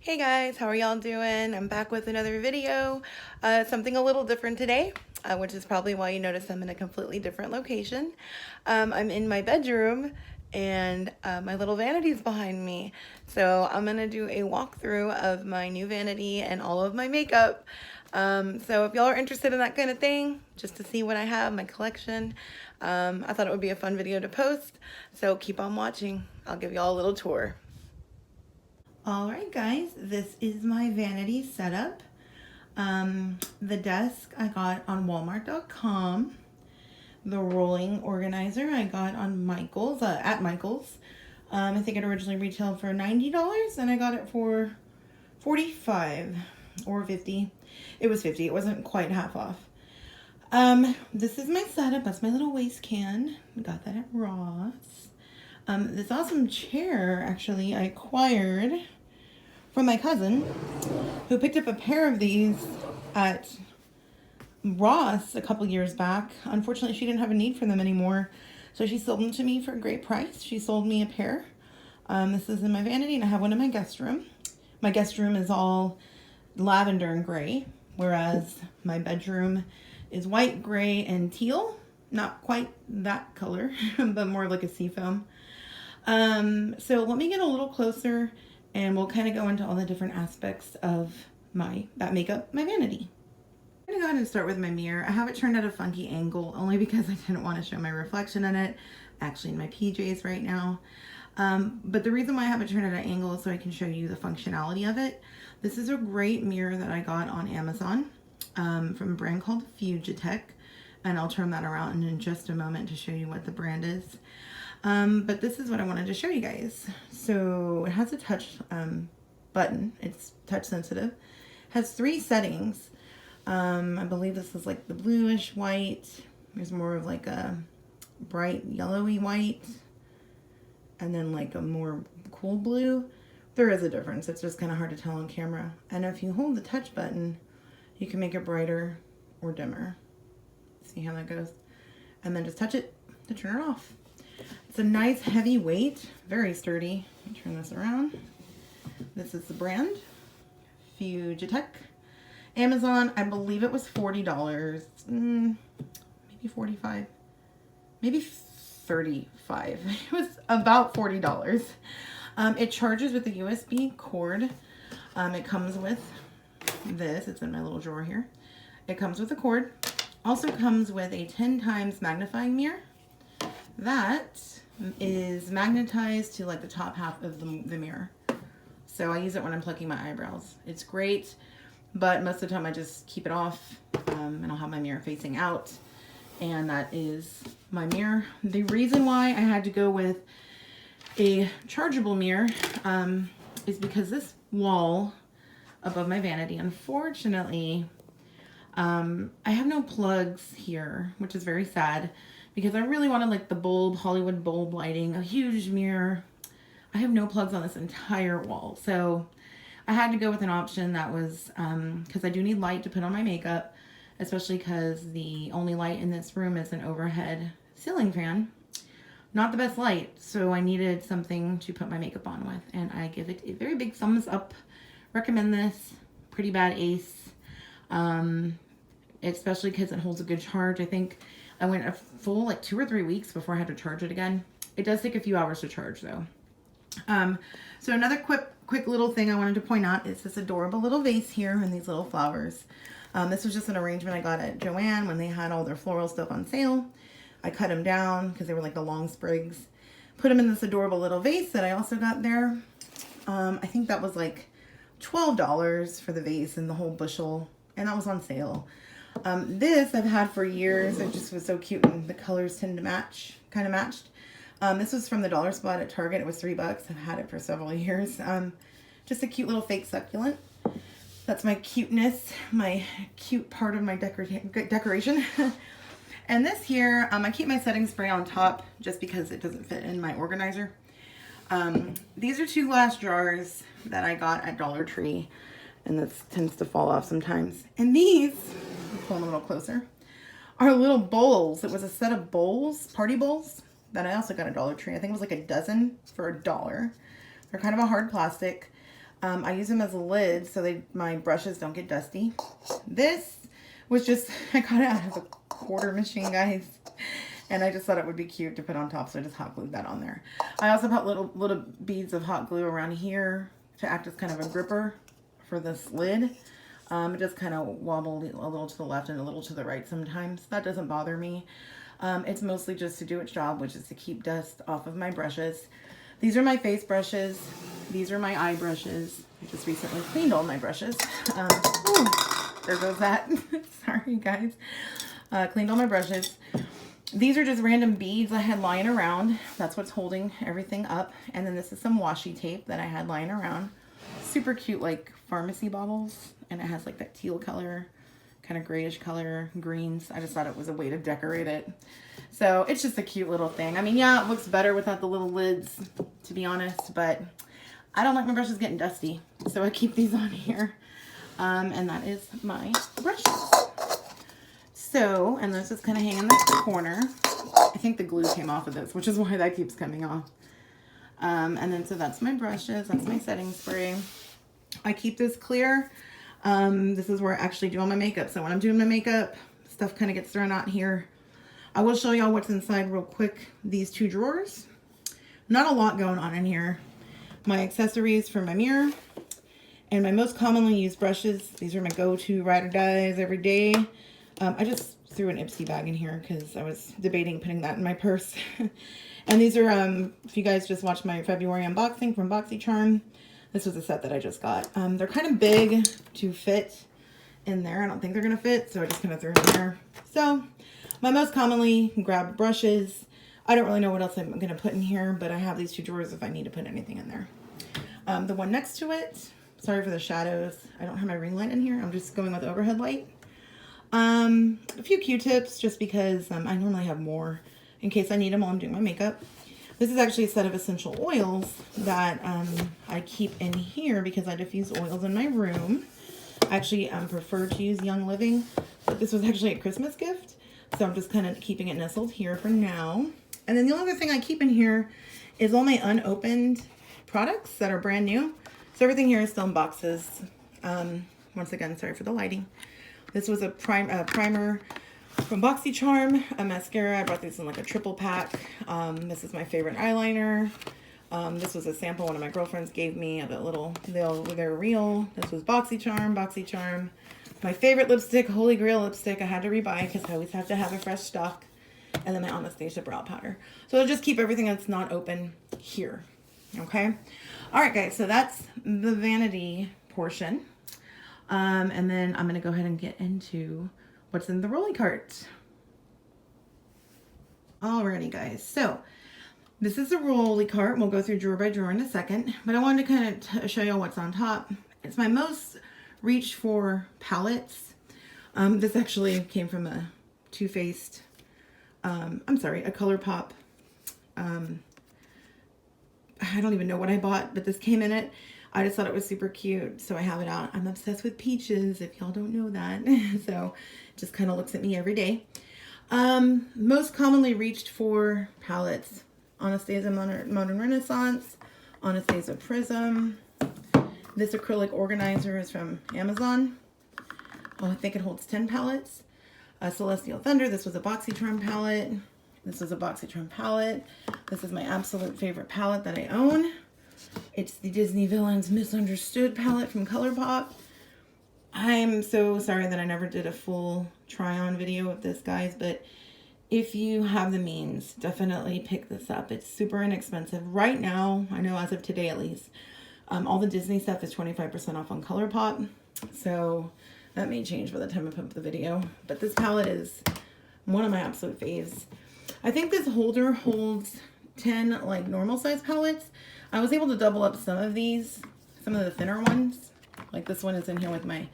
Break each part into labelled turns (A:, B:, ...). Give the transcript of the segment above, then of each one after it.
A: Hey guys, how are y'all doing? I'm back with another video. Something a little different today, which is probably why you notice I'm in a completely different location. I'm in my bedroom and my little vanity's behind me. So I'm gonna do a walkthrough of my new vanity and all of my makeup. So if y'all are interested in that kind of thing, just to see what I have, my collection, I thought it would be a fun video to post. So keep on watching. I'll give y'all a little tour. Alright guys, this is my vanity setup. The desk I got on walmart.com. The rolling organizer I got on Michael's, at Michael's. I think it originally retailed for $90 and I got it for $45 or $50. It was $50, it wasn't quite half off. This is my setup, that's my little waist can. Got that at Ross. This awesome chair, actually, I acquired from my cousin, who picked up a pair of these at Ross a couple years back. Unfortunately, she didn't have a need for them anymore, so she sold them to me for a great price. She sold me a pair. This is in my vanity, and I have one in my guest room. My guest room is all lavender and gray, whereas my bedroom is white, gray, and teal. Not quite that color, but more like a seafoam. So let me get a little closer and we'll kind of go into all the different aspects of that makeup, my vanity. I'm gonna go ahead and start with my mirror. I have it turned at a funky angle only because I didn't want to show my reflection in it. Actually in my PJs right now. But the reason why I have it turned at an angle is so I can show you the functionality of it. This is a great mirror that I got on Amazon from a brand called Fujitec. And I'll turn that around in just a moment to show you what the brand is. But this is what I wanted to show you guys. So it has a touch button. It's touch sensitive. Has 3 settings. I believe this is like the bluish white. There's more of like a bright yellowy white. And then like a more cool blue. There is a difference. It's just kind of hard to tell on camera. And if you hold the touch button, you can make it brighter or dimmer. See how that goes? And then just touch it to turn it off. It's a nice heavy weight, very sturdy. Let me turn this around. This is the brand, Fujitec. Amazon, I believe it was $40, maybe $45, maybe $35. It was about $40. It charges with a USB cord. It comes with this. It's in my little drawer here. It comes with a cord. Also comes with a 10 times magnifying mirror. That is magnetized to like the top half of the mirror. So I use it when I'm plucking my eyebrows. It's great, but most of the time I just keep it off and I'll have my mirror facing out. And that is my mirror. The reason why I had to go with a chargeable mirror is because this wall above my vanity, unfortunately, I have no plugs here, which is very sad. Because I really wanted like the bulb, Hollywood bulb lighting, a huge mirror. I have no plugs on this entire wall. So I had to go with an option that was, because I do need light to put on my makeup, especially because the only light in this room is an overhead ceiling fan. Not the best light, so I needed something to put my makeup on with. And I give it a very big thumbs up. Recommend this. Pretty bad ace. Especially because it holds a good charge. I think I went a full like 2 or 3 weeks before I had to charge it again. It does take a few hours to charge though. So another quick little thing I wanted to point out is this adorable little vase here and these little flowers. This was just an arrangement I got at Joann when they had all their floral stuff on sale. I cut them down because they were like the long sprigs. Put them in this adorable little vase that I also got there. I think that was like $12 for the vase and the whole bushel, and that was on sale. This I've had for years. It just was so cute and the colors tend to match, kind of matched. This was from the dollar spot at Target. It was $3. I've had it for several years. Just a cute little fake succulent. That's my cuteness, my cute part of my decoration. And this here, I keep my setting spray on top just because it doesn't fit in my organizer. These are 2 glass jars that I got at Dollar Tree. And this tends to fall off sometimes. And these, pull them a little closer, are little bowls. It was a set of bowls, party bowls, that I also got at Dollar Tree. I think it was like a dozen for $1. They're kind of a hard plastic. I use them as a lid so my brushes don't get dusty. This was just, I got it out of a quarter machine, guys. And I just thought it would be cute to put on top, so I just hot glued that on there. I also put little beads of hot glue around here to act as kind of a gripper for this lid. It just kind of wobbled a little to the left and a little to the right sometimes. That doesn't bother me. It's mostly just to do its job, which is to keep dust off of my brushes. These are my face brushes. These are my eye brushes. I just recently cleaned all my brushes. Ooh, there goes that. Sorry, guys. Cleaned all my brushes. These are just random beads I had lying around. That's what's holding everything up. And then this is some washi tape that I had lying around. Super cute, like pharmacy bottles. And it has like that teal color, kind of grayish color, greens. I just thought it was a way to decorate it. So it's just a cute little thing. I mean, yeah, it looks better without the little lids, to be honest. But I don't like my brushes getting dusty. So I keep these on here. And that is my brushes. So, and this is kind of hanging in the corner. I think the glue came off of this, which is why that keeps coming off. And then, so that's my brushes. That's my setting spray. I keep this clear. This is where I actually do all my makeup. So when I'm doing my makeup, stuff kind of gets thrown out here. I will show y'all what's inside real quick. These two drawers. Not a lot going on in here. My accessories for my mirror. And my most commonly used brushes. These are my go-to ride or dies every day. I just threw an Ipsy bag in here because I was debating putting that in my purse. And these are, if you guys just watched my February unboxing from BoxyCharm, this was a set that I just got. They're kind of big to fit in there. I don't think they're going to fit, so I just kind of threw them in there. So, my most commonly grabbed brushes. I don't really know what else I'm going to put in here, but I have these two drawers if I need to put anything in there. The one next to it, sorry for the shadows. I don't have my ring light in here. I'm just going with overhead light. A few Q-tips just because I normally have more in case I need them while I'm doing my makeup. This is actually a set of essential oils that I keep in here because I diffuse oils in my room. I actually prefer to use Young Living, but this was actually a Christmas gift, so I'm just kind of keeping it nestled here for now. And then the only other thing I keep in here is all my unopened products that are brand new. So everything here is still in boxes. Once again, sorry for the lighting. This was a primer from BoxyCharm, a mascara. I brought these in like a triple pack. This is my favorite eyeliner. This was a sample one of my girlfriends gave me of a little, they're real. This was BoxyCharm. My favorite lipstick, Holy Grail lipstick. I had to rebuy because I always have to have a fresh stock. And then my Anastasia brow powder. So I'll just keep everything that's not open here. Okay. All right, guys. So that's the vanity portion. And then I'm going to go ahead and get into what's in the rolly cart. Alrighty, guys. So this is the rolly cart. We'll go through drawer by drawer in a second, but I wanted to kind of show you what's on top. It's my most reached for palettes. This actually came from a Too Faced, a ColourPop. I don't even know what I bought, but this came in it. I just thought it was super cute, so I have it out. I'm obsessed with peaches, if y'all don't know that. So it just kind of looks at me every day. Most commonly reached for palettes. Anastasia Modern Renaissance, Anastasia Prism. This acrylic organizer is from Amazon. I think it holds 10 palettes. Celestial Thunder, this was a BoxyCharm palette. This was a BoxyCharm palette. This is my absolute favorite palette that I own. It's the Disney Villains Misunderstood palette from ColourPop. I'm so sorry that I never did a full try-on video of this, guys, but if you have the means, definitely pick this up. It's super inexpensive. Right now, I know as of today at least, all the Disney stuff is 25% off on ColourPop. So that may change by the time I put up the video. But this palette is one of my absolute faves. I think this holder holds 10 like normal size palettes. I was able to double up some of these, some of the thinner ones. Like this one is in here with my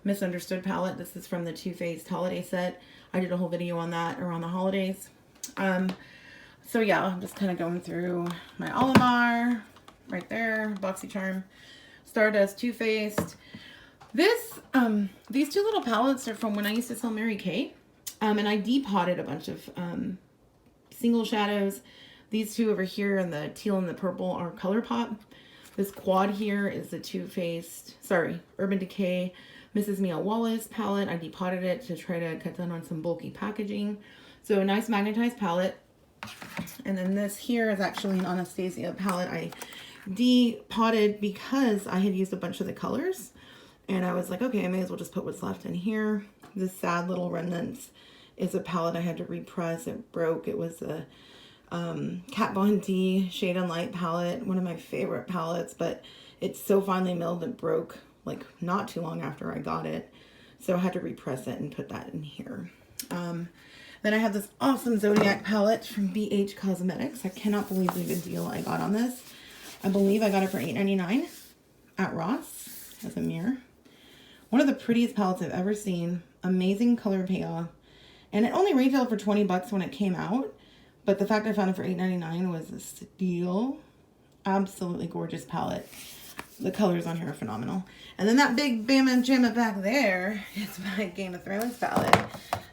A: Misunderstood palette. This is from the Too Faced holiday set. I did a whole video on that around the holidays. So yeah, I'm just kind of going through my Olimar right there, BoxyCharm, Stardust, Too Faced. This, these two little palettes are from when I used to sell Mary Kay. And I depotted a bunch of single shadows. These two over here and the teal and the purple are ColourPop. This quad here is the Urban Decay Mrs. Mia Wallace palette. I depotted it to try to cut down on some bulky packaging. So a nice magnetized palette. And then this here is actually an Anastasia palette I depotted because I had used a bunch of the colors. And I was like, okay, I may as well just put what's left in here. This Sad Little Remnants is a palette I had to repress. It broke. It was a Kat Von D Shade and Light palette, one of my favorite palettes, but it's so finely milled it broke like not too long after I got it. So I had to repress it and put that in here. Then I have this awesome Zodiac palette from BH Cosmetics. I cannot believe the good deal I got on this. I believe I got it for $8.99 at Ross as a mirror. One of the prettiest palettes I've ever seen. Amazing color payoff. And it only retailed for 20 bucks when it came out. But the fact I found it for $8.99 was a steal. Absolutely gorgeous palette. The colors on here are phenomenal. And then that big Bama Jamma back there is my Game of Thrones palette.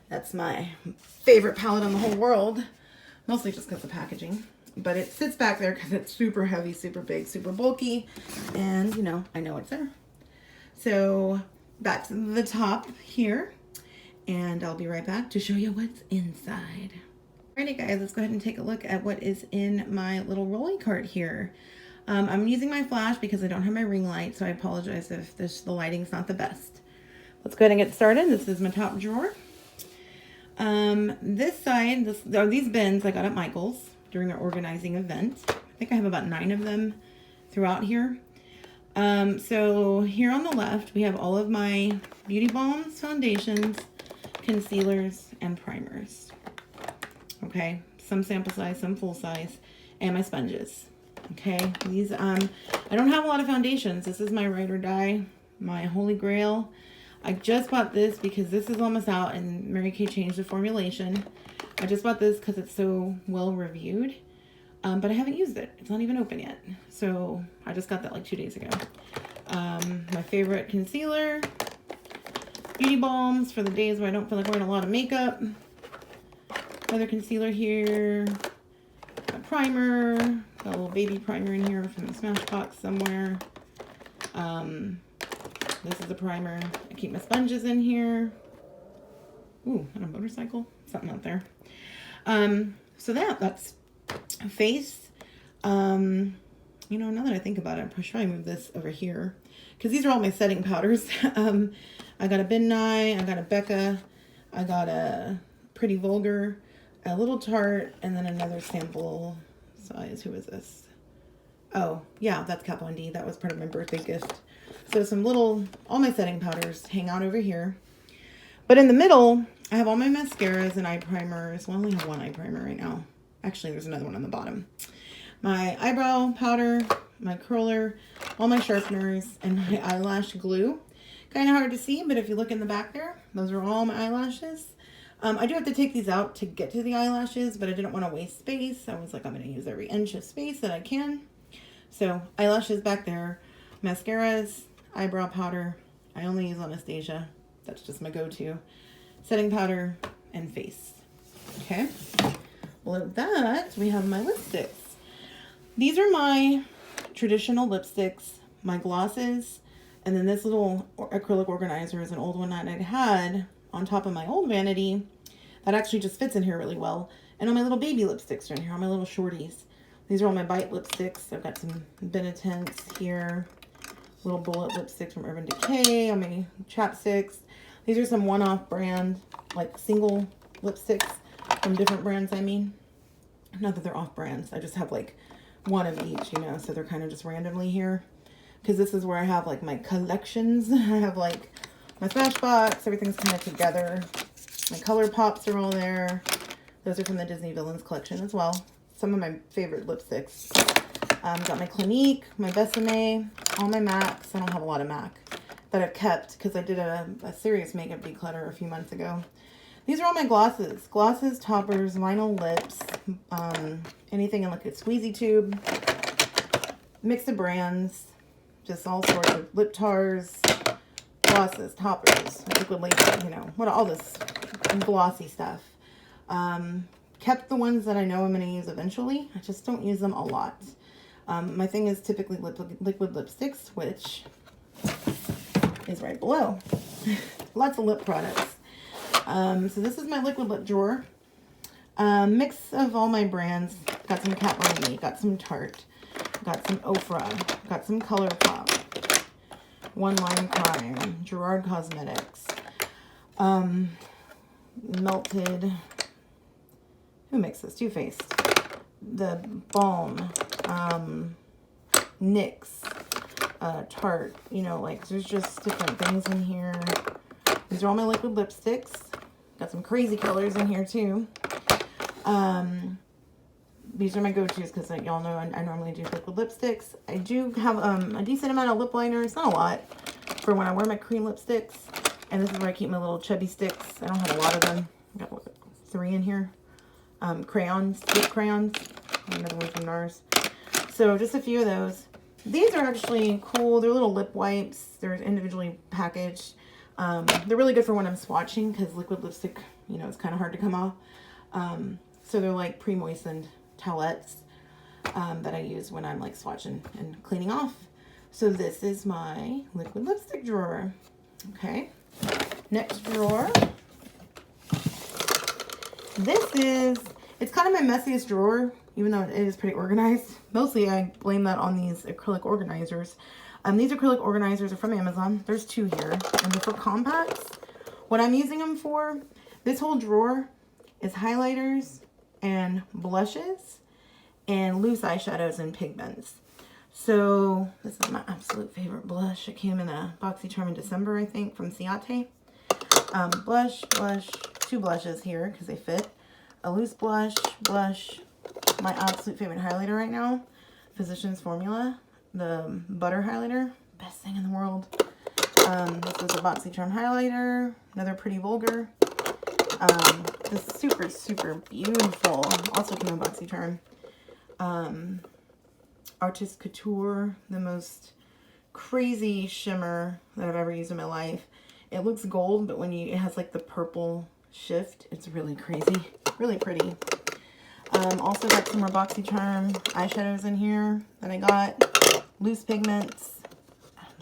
A: That's my favorite palette in the whole world. Mostly just because of packaging. But it sits back there because it's super heavy, super big, super bulky. And, you know, I know it's there. So that's the top here. And I'll be right back to show you what's inside. Alrighty guys, let's go ahead and take a look at what is in my little rolling cart here. I'm using my flash because I don't have my ring light, so I apologize if the lighting's not the best. Let's go ahead and get started. This is my top drawer. This side, these bins I got at Michael's during their organizing event. I think I have about 9 of them throughout here. So here on the left, we have all of my beauty balms, foundations, concealers, and primers. Okay, some sample size, some full size, and my sponges. Okay, these, I don't have a lot of foundations. This is my Ride or Die, my Holy Grail. I just bought this because this is almost out and Mary Kay changed the formulation. I just bought this because it's so well reviewed, but I haven't used it. It's not even open yet. So I just got that like 2 days ago. My favorite concealer, beauty balms for the days where I don't feel like wearing a lot of makeup. Another concealer here, a primer, got a little baby primer in here from the Smashbox somewhere. This is a primer. I keep my sponges in here. Ooh, and a motorcycle, something out there. So that's face. You know, now that I think about it, I should probably move this over here because these are all my setting powders. I got a Ben Nye, I got a Becca, I got a Pretty Vulgar, a Little Tarte, and then another sample size. Who is this? Oh, yeah, that's Kat Von D. That was part of my birthday gift. So all my setting powders hang out over here. But in the middle, I have all my mascaras and eye primers. Well, I only have one eye primer right now. Actually, there's another one on the bottom. My eyebrow powder, my curler, all my sharpeners, and my eyelash glue. Kind of hard to see, but if you look in the back there, those are all my eyelashes. I do have to take these out to get to the eyelashes, but I didn't want to waste space. I was like, I'm going to use every inch of space that I can. So eyelashes back there, mascaras, eyebrow powder. I only use Anastasia. That's just my go-to. Setting powder and face. Okay. Below that, we have my lipsticks. These are my traditional lipsticks, my glosses, and then this little acrylic organizer is an old one that I'd had on top of my old Vanity that actually just fits in here really well. And all my little baby lipsticks are in here, all my little shorties. These are all my Bite lipsticks. I've got some Benetint's here, little bullet lipsticks from Urban Decay, all my chapsticks. These are some one-off brand, like single lipsticks from different brands, I mean. Not that they're off brands, I just have like one of each, you know, so they're kind of just randomly here. Because this is where I have like my collections. I have like my Smashbox, everything's kind of together. My Color Pops are all there. Those are from the Disney Villains collection as well. Some of my favorite lipsticks. Got my Clinique, my Besame, all my MACs. I don't have a lot of MAC that I've kept because I did a serious makeup declutter a few months ago. These are all my glosses. Glosses, toppers, vinyl lips, anything in like a squeezy tube, mix of brands, just all sorts of lip tars, glosses, toppers, liquid lace, you know, all this glossy stuff. Kept the ones that I know I'm going to use eventually. I just don't use them a lot. My thing is typically liquid lipsticks, which is right below. Lots of lip products. So this is my liquid lip drawer. Mix of all my brands. Got some Kat Von D, got some Tarte, got some Ofra, got some ColourPop, One Line Crime, Gerard Cosmetics, Melted, who makes this? Too Faced, the Balm, NYX, Tarte, you know, like there's just different things in here. These are all my liquid lipsticks. Got some crazy colors in here too. These are my go-tos because y'all know I normally do liquid lipsticks. I do have a decent amount of lip liners, not a lot, for when I wear my cream lipsticks. And this is where I keep my little chubby sticks. I don't have a lot of them. I got 3 in here. Crayons, lip crayons. Another one from NARS. So just a few of those. These are actually cool. They're little lip wipes. They're individually packaged. They're really good for when I'm swatching because liquid lipstick, you know, it's kind of hard to come off. So they're like pre-moistened towelettes that I use when I'm like swatching and cleaning off. So this is my liquid lipstick drawer. Okay. Next drawer. It's kind of my messiest drawer, even though it is pretty organized. Mostly I blame that on these acrylic organizers. These acrylic organizers are from Amazon. There's 2 here, and they're for compacts. What I'm using them for, this whole drawer is highlighters and blushes and loose eyeshadows and pigments. So this is my absolute favorite blush. It came in a BoxyCharm in December, I think, from Ciate. Blush, 2 blushes here because they fit. A loose blush, my absolute favorite highlighter right now, Physicians Formula, the butter highlighter, best thing in the world. This is a BoxyCharm highlighter, another Pretty Vulgar. This super, super beautiful, also came in BoxyCharm. Artist Couture, the most crazy shimmer that I've ever used in my life. It looks gold, but when it has like the purple shift, it's really crazy, really pretty. Also got some more BoxyCharm eyeshadows in here that I got. Loose pigments.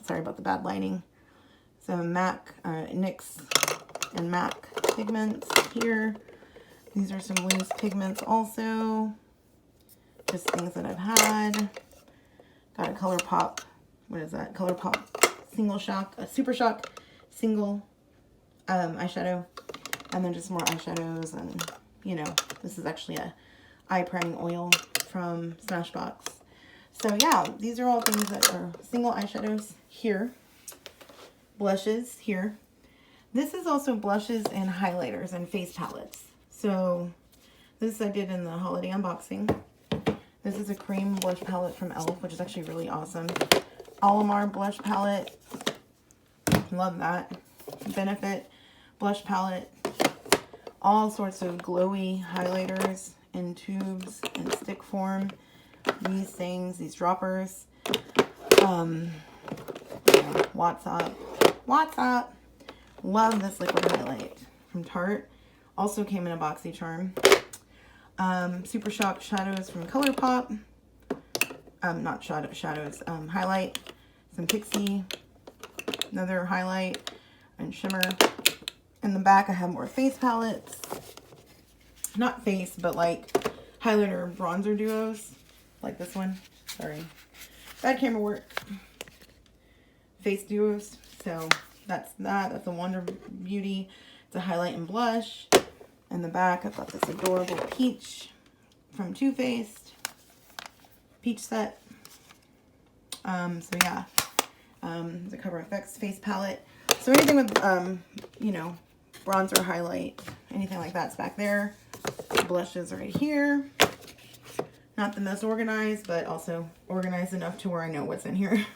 A: Sorry about the bad lighting. So MAC, NYX and MAC pigments here. These are some loose pigments also. Just things that I've had. Got a ColourPop. What is that? ColourPop Single Shock, a Super Shock single eyeshadow. And then just more eyeshadows, and you know, this is actually a eye priming oil from Smashbox. So yeah, these are all things that are single eyeshadows here. Blushes here. This is also blushes and highlighters and face palettes. So this I did in the holiday unboxing. This is a cream blush palette from e.l.f., which is actually really awesome. Olimar blush palette. Love that. Benefit blush palette. All sorts of glowy highlighters in tubes and stick form. These things, these droppers. What's up? Love this liquid highlight from Tarte. Also came in a BoxyCharm. Super Shock shadows from ColourPop. Not shadows, highlight. Some Pixie. Another highlight and shimmer. In the back, I have more face palettes. Not face, but like highlighter bronzer duos. Like this one. Sorry. Bad camera work. Face duos. So that's that. That's a Wonder Beauty. It's a highlight and blush. In the back, I've got this adorable peach from Too Faced. Peach set. So yeah. The Cover FX face palette. So anything with, you know, bronzer, highlight, anything like that's back there. Blushes right here. Not the most organized, but also organized enough to where I know what's in here.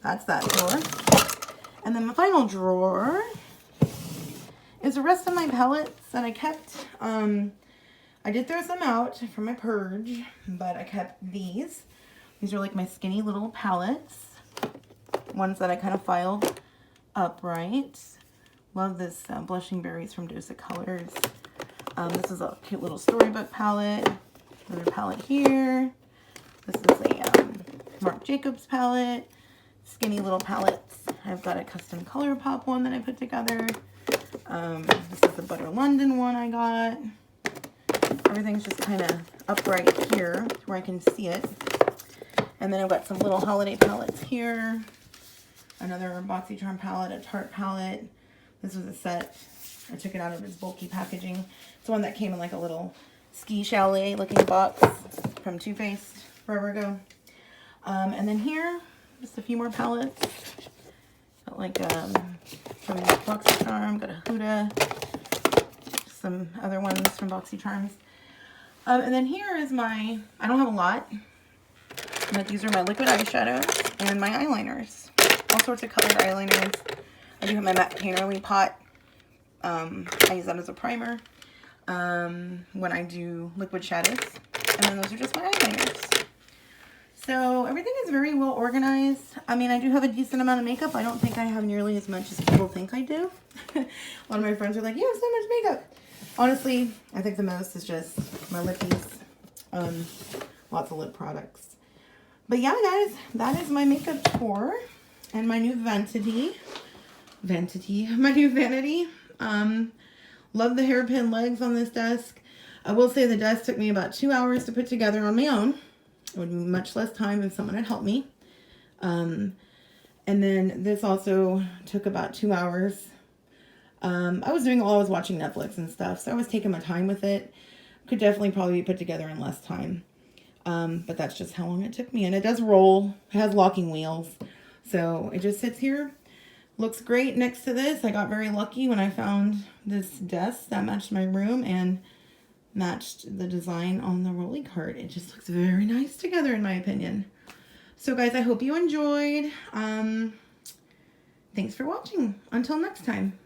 A: That's that drawer. And then my final drawer is the rest of my palettes that I kept. I did throw some out for my purge, but I kept these. These are like my skinny little palettes. Ones that I kind of filed upright. Love this Blushing Berries from Dose of Colors. This is a cute little storybook palette. Another palette here. This is a Marc Jacobs palette. Skinny little palettes. I've got a custom color pop one that I put together. This is the Butter London one I got. Everything's just kind of upright here where I can see it. And then I've got some little holiday palettes here. Another BoxyCharm palette, a Tarte palette. This was a set. I took it out of its bulky packaging. It's one that came in like a little ski chalet looking box from Too Faced forever ago. And then here, just a few more palettes. Got like from BoxyCharm, got a Huda, some other ones from BoxyCharms. And then here is my, I don't have a lot, but these are my liquid eyeshadows and my eyeliners. All sorts of colored eyeliners. I do have my matte painterly pot. I use that as a primer when I do liquid shadows. And then those are just my eyeliners. So everything is very well organized. I mean, I do have a decent amount of makeup. I don't think I have nearly as much as people think I do. A lot of my friends are like, you have so much makeup. Honestly, I think the most is just my lippies. Lots of lip products. But yeah, guys, that is my makeup tour and my new Vanity. My new Vanity. Love the hairpin legs on this desk. I will say the desk took me about 2 hours to put together on my own. It would be much less time if someone had helped me. And then this also took about 2 hours. I was watching Netflix and stuff, so I was taking my time with it. Could definitely probably be put together in less time. But that's just how long it took me. And it does roll. It has locking wheels. So it just sits here. Looks great next to this. I got very lucky when I found this desk that matched my room and matched the design on the rolly cart. It just looks very nice together in my opinion. So guys, I hope you enjoyed. Thanks for watching. Until next time.